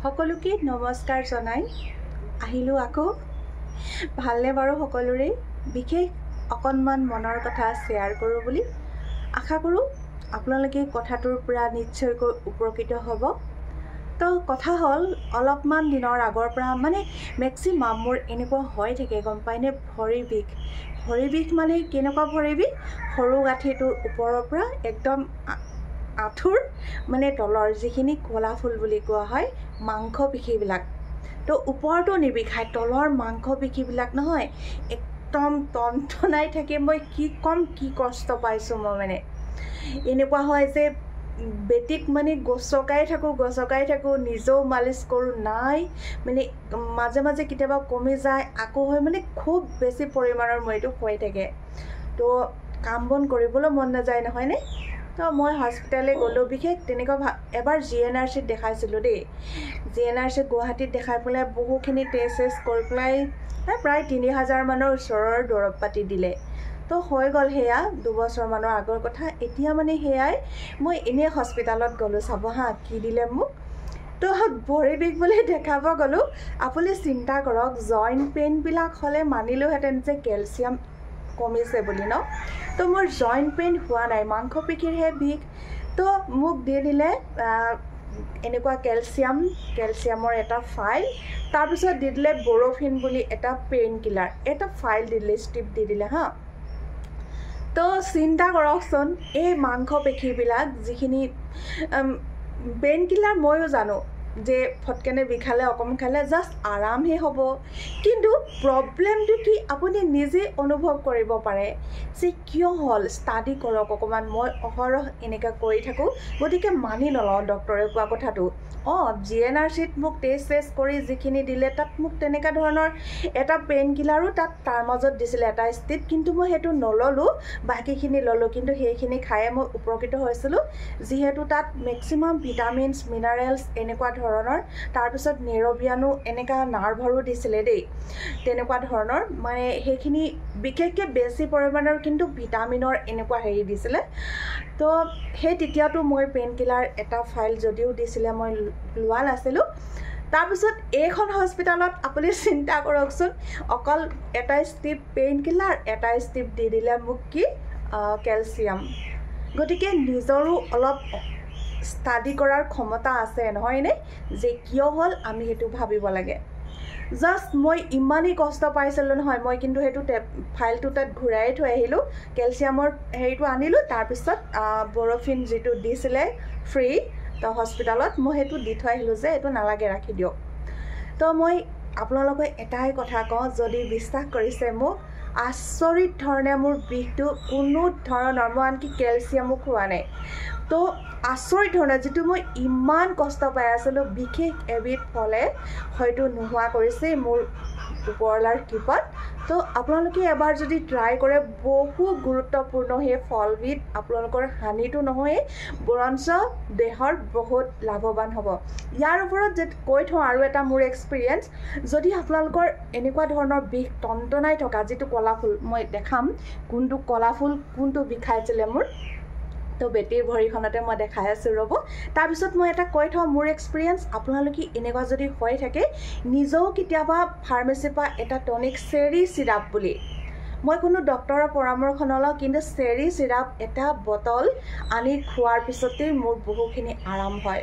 সকলোকে নমস্কাৰ জনাই আহিলোঁ আকৌ ভালনে বাৰু সকলোৰে বিশেষ অকণমান মনৰ কথা শ্বেয়াৰ কৰোঁ বুলি আশা কৰোঁ আপোনালোকে কথাটোৰ পৰা নিশ্চয়কৈ উপকৃত হ'ব তো কথা হ'ল অলপমান দিনৰ আগৰ পৰা মানে মেক্সিমাম মোৰ এনেকুৱা হৈ থাকে গম পায়নে ভৰি বিষ মানে কেনেকুৱা ভৰি বিষ সৰু গাঁঠিটোৰ ওপৰৰ পৰা একদম আঁঠুৰ মানে তলৰ যিখিনি কলা ফুল বুলি কোৱা হয় মাংস পেশীবিলাক তো ওপৰটো নিবিষায় তলৰ মাংস পেশীবিলাক নহয় একদম টনটনাই থাকে মই কি কম কি কষ্ট পাইছোঁ মই মানে এনেকুৱা হয় যে বেটিক মানে গছকাই থাকোঁ নিজেও মালিচ কৰোঁ নাই মানে মাজে মাজে কেতিয়াবা কমি যায় আকৌ হয় মানে খুব বেছি পৰিমাণৰ মোৰ এইটো হৈ থাকে তো কাম বন কৰিবলৈ মন নাযায় নহয়নে তো মই হস্পিটালে গ'লোঁ বিশেষ তেনেকুৱা এবাৰ GNRCত দেখাইছিলোঁ দেই GNRC গুৱাহাটীত দেখাই পেলাই বহুখিনি টেষ্ট কৰি পেলাই প্ৰায় 3000 মানৰ ওচৰৰ দৰৱ পাতি দিলে তো হৈ গ'ল সেয়া 2 বছৰমানৰ আগৰ কথা এতিয়া মানে সেয়াই মই এনেই হস্পিটালত গ'লোঁ চাব হা কি দিলে মোক তো ভৰি বিষ বুলি দেখাব গ'লোঁ আপুনি চিন্তা কৰক জইণ্ট পেইনবিলাক হ'লে মানিলোহেঁতেন যে কেলছিয়াম কমিছে বুলি ন তো মোৰ জইণ্ট পেইন হোৱা নাই মাংস পেশীৰহে বিষ তো মোক দি দিলে এনেকুৱা কেলছিয়ামৰ এটা ফাইল তাৰপিছত দি দিলে বৰফিন বুলি এটা পেইন কিলাৰ এটা ফাইল দিলে ষ্ট্ৰিপ দি দিলে হা তো চিন্তা কৰকচোন এই মাংস পেশীবিলাক যিখিনি পেইন কিলাৰ ময়ো জানো যে ফটকেনে বিষালে অকণমান খালে জাষ্ট আৰামহে হ'ব কিন্তু প্ৰব্লেমটো কি আপুনি নিজে অনুভৱ কৰিব পাৰে যে কিয় হ'ল ষ্টাডি কৰক অকণমান মই অহৰহ এনেকৈ কৰি থাকোঁ গতিকে মানি নলওঁ ডক্টৰে কোৱা কথাটো GNRCত মোক টেষ্ট কৰি যিখিনি দিলে তাত মোক তেনেকুৱা ধৰণৰ এটা পেইন কিলাৰো তাৰ মাজত দিছিলে এটা ষ্টিপ কিন্তু মই সেইটো নললোঁ বাকীখিনি ল'লোঁ কিন্তু সেইখিনি খায়ে মই উপকৃত হৈছিলোঁ যিহেতু তাত মেক্সিমাম ভিটামিনছ মিনাৰেলছ এনেকুৱা ধৰণৰ তাৰপিছত নিৰবিয়ানো এনেকুৱা নাৰ্ভৰো দিছিলে দেই তেনেকুৱা ধৰণৰ মানে সেইখিনি বিশেষকৈ বেছি পৰিমাণৰ কিন্তু ভিটামিনৰ এনেকুৱা হেৰি দিছিলে তো সেই তেতিয়াতো মই পেইন কিলাৰ এটা ফাইল যদিও দিছিলে মই লোৱা নাছিলোঁ তাৰপিছত এইখন হস্পিটালত আপুনি চিন্তা কৰকচোন অকল এটা ষ্টিপ পেইন কিলাৰ এটা ষ্টিপ দি দিলে মোক কি কেলছিয়াম গতিকে নিজৰো অলপ ষ্টাডি কৰাৰ ক্ষমতা আছে নহয়নে যে কিয় হ'ল আমি সেইটো ভাবিব লাগে জাষ্ট মই ইমানেই কষ্ট পাইছিলোঁ নহয় মই কিন্তু সেইটো ফাইলটো তাত ঘূৰাই থৈ আহিলোঁ কেলছিয়ামৰ হেৰিটো আনিলোঁ তাৰপিছত বৰফিন যিটো দিছিলে ফ্ৰী তো হস্পিটালত মই সেইটো দি থৈ আহিলোঁ যে এইটো নালাগে ৰাখি দিয়ক তো মই আপোনালোকে এটাই কথা কওঁ যদি বিশ্বাস কৰিছে মোক আচৰিত ধৰণে মোৰ বিষটো কোনো ধৰণৰ মই আনকি কেলছিয়ামো খোৱা নাই তো আচৰিত ধৰণৰ যিটো মই ইমান কষ্ট পাই আছিলোঁ বিশেষ এবিধ ফলে হয়তো নোহোৱা কৰিছে মোৰ ওপৰলাৰ কৃপাত তো আপোনালোকে এবাৰ যদি ট্ৰাই কৰে বহু গুৰুত্বপূৰ্ণ সেই ফলবিধ আপোনালোকৰ হানিটো নহয় বৰঞ্চ দেহৰ বহুত লাভৱান হ'ব ইয়াৰ ওপৰত যে কৈ থওঁ আৰু এটা মোৰ এক্সপিৰিয়েঞ্চ যদি আপোনালোকৰ এনেকুৱা ধৰণৰ বিষ টনটনাই থকা যিটো কলা ফুল মই দেখাম কোনটো কলা ফুল কোনটো বিষাইছিলে মোৰ তো বেটিৰ ভৰিখনতে মই দেখাই আছোঁ ৰ'ব তাৰপিছত মই এটা কৈ থওঁ মোৰ এক্সপিৰিয়েঞ্চ আপোনালোকে এনেকুৱা যদি হৈ থাকে নিজেও কেতিয়াবা ফাৰ্মেচীৰ পৰা এটা টনিক চেৰি চিৰাপ বুলি মই কোনো ডক্টৰৰ পৰামৰ্শ নলওঁ কিন্তু চেৰি চিৰাপ এটা বটল আনি খোৱাৰ পিছতেই মোৰ বহুখিনি আৰাম হয়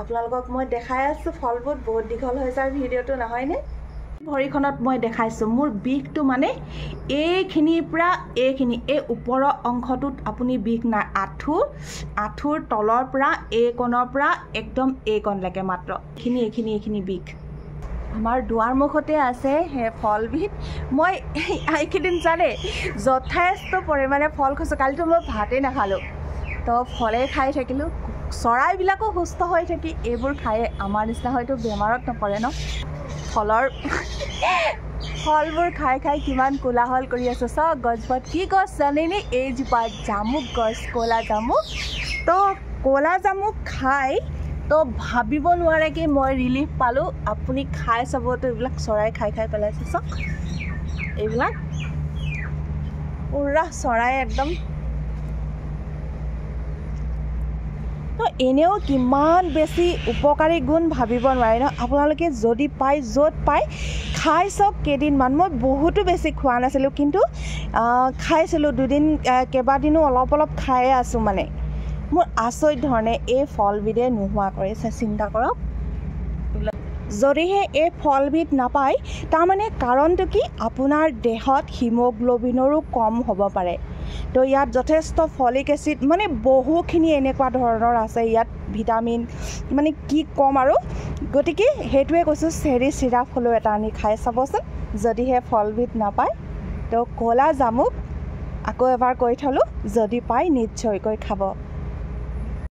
আপোনালোকক মই দেখাই আছোঁ ফলবোৰ বহুত দীঘল হৈ যায় ভিডিঅ'টো নহয়নে ভৰিখনত মই দেখাইছোঁ মোৰ বিষটো মানে এইখিনিৰ পৰা এইখিনি এই ওপৰৰ অংশটোত আপুনি বিষ নাই আঁঠুৰ তলৰ পৰা এই কণৰ পৰা একদম এই কণলৈকে মাত্ৰ এইখিনি বিষ আমাৰ দুৱাৰ মুখতে আছে সেই ফলবিধ মই এইকেইদিন জানে যথেষ্ট পৰিমাণে ফল খাইছোঁ কালিতো মই ভাতেই নাখালোঁ তো ফলে খাই থাকিলোঁ চৰাইবিলাকো সুস্থ হৈ থাকি এইবোৰ খায়ে আমাৰ নিচিনা হয়তো বেমাৰত নপৰে ন ফলবোৰ খাই কিমান কোলাহল কৰি আছোঁ চাওক গছজোপাত কি গছ জানেনে এইজোপা জামুক গছ ক'লা জামুক তো ক'লা জামুক খাই তো ভাবিব নোৱাৰে কি মই ৰিলিফ পালোঁ আপুনি খাই চাবতো এইবিলাক চৰাই খাই পেলাইছে চাওক এইবিলাক পুৰা চৰাই একদম এনেও কিমান বেছি উপকাৰী গুণ ভাবিব নোৱাৰে ন আপোনালোকে যদি পায় য'ত পায় খাই চাওক কেইদিনমান মই বহুতো বেছি খোৱা নাছিলোঁ কিন্তু খাইছিলোঁ দুদিন কেইবাদিনো অলপ খায়ে আছোঁ মানে মোৰ আচৰিত ধৰণে এই ফলবিধে নোহোৱা কৰিছে চিন্তা কৰক যদিহে এই ফলবিধ নাপায় তাৰমানে কাৰণটো কি আপোনাৰ দেহত হিমোগ্ল'বিনৰো কম হ'ব পাৰে তো ইয়াত যথেষ্ট ফলিক এচিড মানে বহুখিনি এনেকুৱা ধৰণৰ আছে ইয়াত ভিটামিন মানে কি ক'ম আৰু গতিকে সেইটোৱে কৈছোঁ চেৰি চিৰাপ হ'লেও এটা আনি খাই চাবচোন যদিহে ফলবিধ নাপায় তো ক'লা জামুক আকৌ এবাৰ কৈ থলোঁ যদি পায় নিশ্চয়কৈ খাব